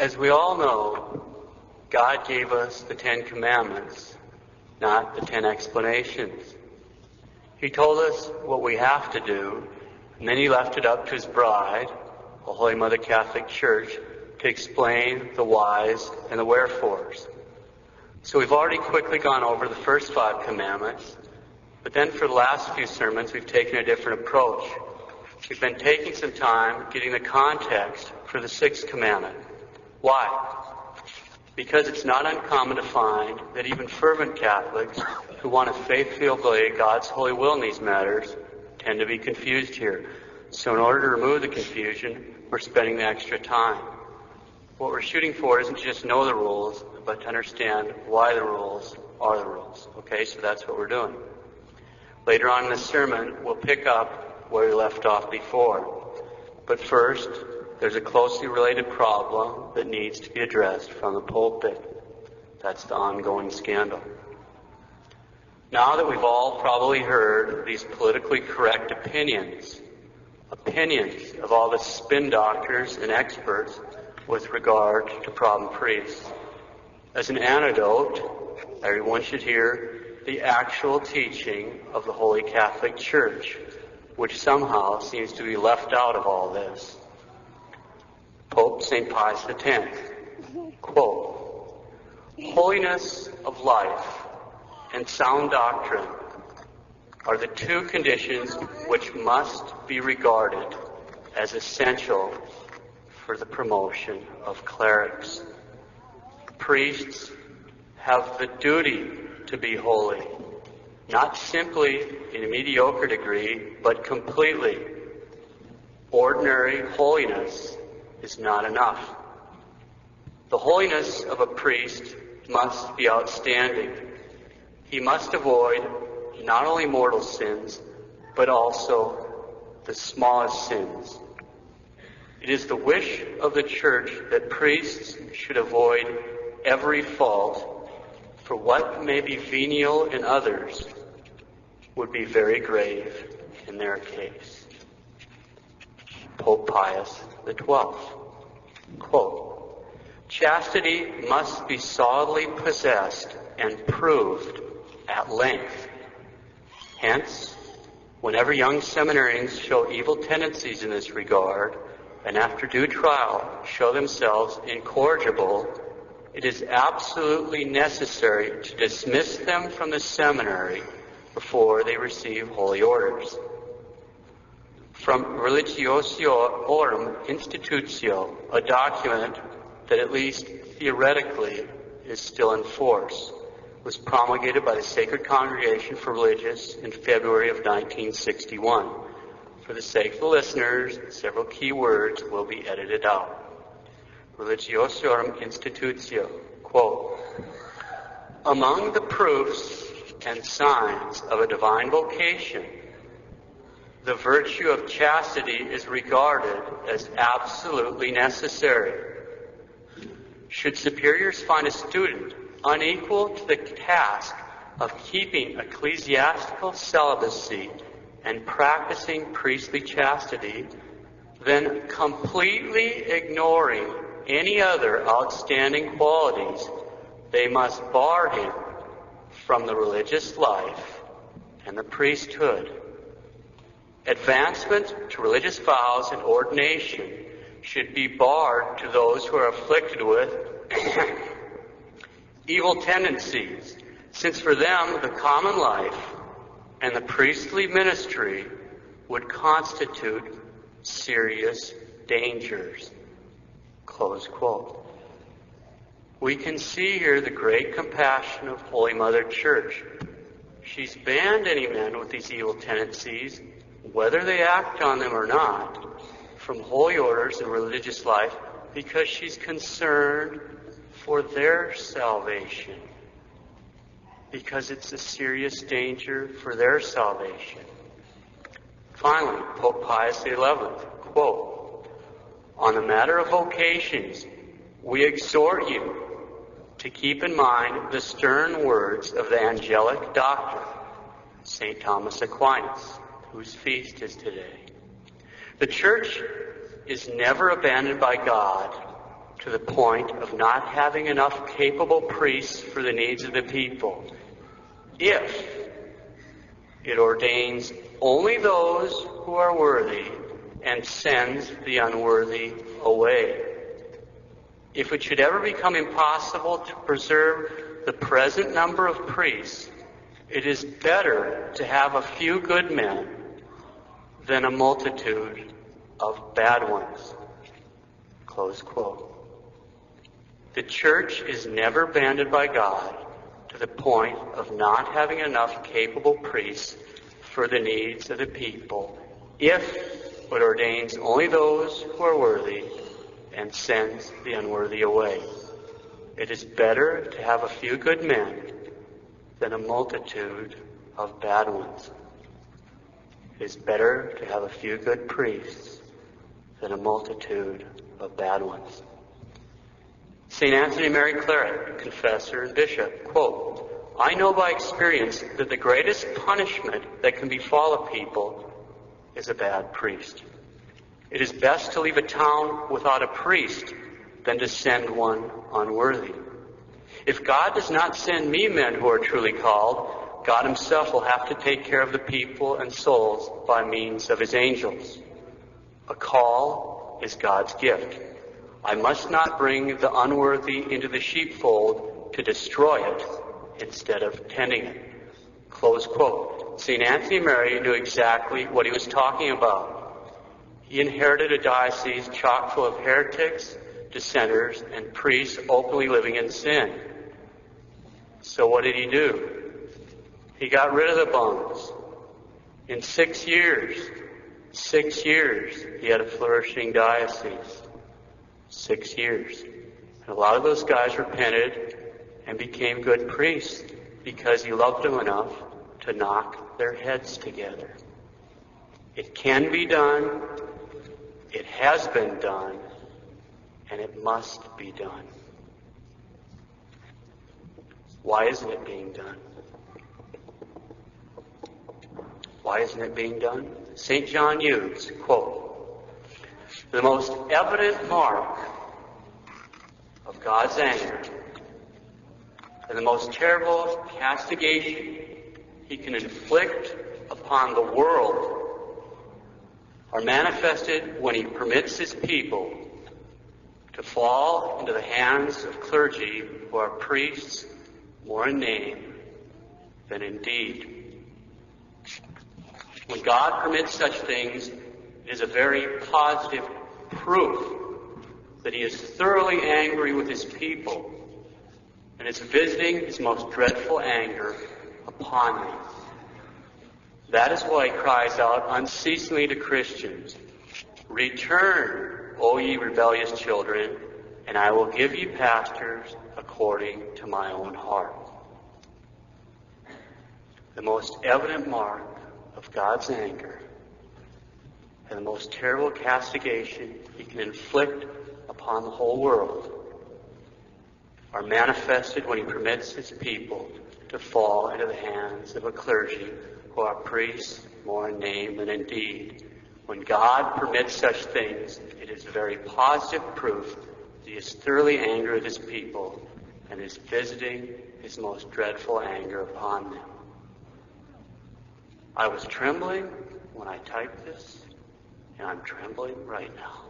As we all know, God gave us the 10 Commandments, not the 10 explanations. He told us what we have to do, and then he left it up to his bride, the Holy Mother Catholic Church, to explain the whys and the wherefores. So we've already quickly gone over the first 5 commandments, but then for the last few sermons we've taken a different approach. We've been taking some time getting the context for the 6th commandment. Why? Because it's not uncommon to find that even fervent Catholics who want to faithfully obey God's holy will in these matters tend to be confused here. So in order to remove the confusion, we're spending the extra time. What we're shooting for isn't to just know the rules, but to understand why the rules are the rules. Okay, so that's what we're doing. Later on in the sermon, we'll pick up where we left off before. But first, there's a closely related problem that needs to be addressed from the pulpit. That's the ongoing scandal. Now that we've all probably heard these politically correct opinions of all the spin doctors and experts with regard to problem priests, as an antidote, everyone should hear the actual teaching of the Holy Catholic Church, which somehow seems to be left out of all this. Pope St. Pius X, quote, "Holiness of life and sound doctrine are the 2 conditions which must be regarded as essential for the promotion of clerics. Priests have the duty to be holy, not simply in a mediocre degree, but completely. Ordinary holiness is not enough. The holiness of a priest must be outstanding. He must avoid not only mortal sins, but also the smallest sins. It is the wish of the Church that priests should avoid every fault, for what may be venial in others would be very grave in their case." Pope Pius XII, quote, "Chastity must be solidly possessed and proved at length. Hence, whenever young seminarians show evil tendencies in this regard, and after due trial show themselves incorrigible, it is absolutely necessary to dismiss them from the seminary before they receive holy orders." From Religiosiorum Institutio, a document that at least theoretically is still in force, was promulgated by the Sacred Congregation for Religious in February of 1961. For the sake of the listeners, several key words will be edited out. Religiosiorum Institutio, quote, "Among the proofs and signs of a divine vocation, the virtue of chastity is regarded as absolutely necessary. Should superiors find a student unequal to the task of keeping ecclesiastical celibacy and practicing priestly chastity, then completely ignoring any other outstanding qualities, they must bar him from the religious life and the priesthood. Advancement to religious vows and ordination should be barred to those who are afflicted with evil tendencies, since for them the common life and the priestly ministry would constitute serious dangers." Close quote. We can see here the great compassion of Holy Mother Church. She's banned any men with these evil tendencies, whether they act on them or not, from holy orders and religious life, because she's concerned for their salvation, because it's a serious danger for their salvation. Finally, Pope Pius XI, quote, "On the matter of vocations, we exhort you to keep in mind the stern words of the angelic doctor, St. Thomas Aquinas, whose feast is today. The Church is never abandoned by God to the point of not having enough capable priests for the needs of the people, if it ordains only those who are worthy and sends the unworthy away. If it should ever become impossible to preserve the present number of priests, it is better to have a few good men than a multitude of bad ones. Close quote. The church is never banded by God to the point of not having enough capable priests for the needs of the people, if it ordains only those who are worthy and sends the unworthy away. It is better to have a few good men than a multitude of bad ones. It is better to have a few good priests than a multitude of bad ones. St. Anthony Mary Claret, confessor and bishop, quote, I know by experience that the greatest punishment that can befall a people is a bad priest. It is best to leave a town without a priest than to send one unworthy. If God does not send me men who are truly called, God himself will have to take care of the people and souls by means of his angels. A call is God's gift. I must not bring the unworthy into the sheepfold to destroy it instead of tending it. Close quote. St. Anthony Mary knew exactly what he was talking about. He inherited a diocese chock full of heretics, dissenters, and priests openly living in sin. So what did he do? He got rid of the bums. In 6 years, he had a flourishing diocese. 6 years. And a lot of those guys repented and became good priests because he loved them enough to knock their heads together. It can be done, it has been done, and it must be done. Why isn't it being done? Why isn't it being done? St. John Eudes, quote, the most evident mark of God's anger and the most terrible castigation he can inflict upon the world are manifested when he permits his people to fall into the hands of clergy who are priests more in name than in deed. When God permits such things, it is a very positive proof that he is thoroughly angry with his people and is visiting his most dreadful anger upon them. That is why he cries out unceasingly to Christians, return, O ye rebellious children, and I will give you pastors according to my own heart. The most evident mark of God's anger and the most terrible castigation he can inflict upon the whole world are manifested when he permits his people to fall into the hands of a clergy who are priests more in name than in deed. When God permits such things, it is a very positive proof that he is thoroughly angry with his people and is visiting his most dreadful anger upon them. I was trembling when I typed this, and I'm trembling right now.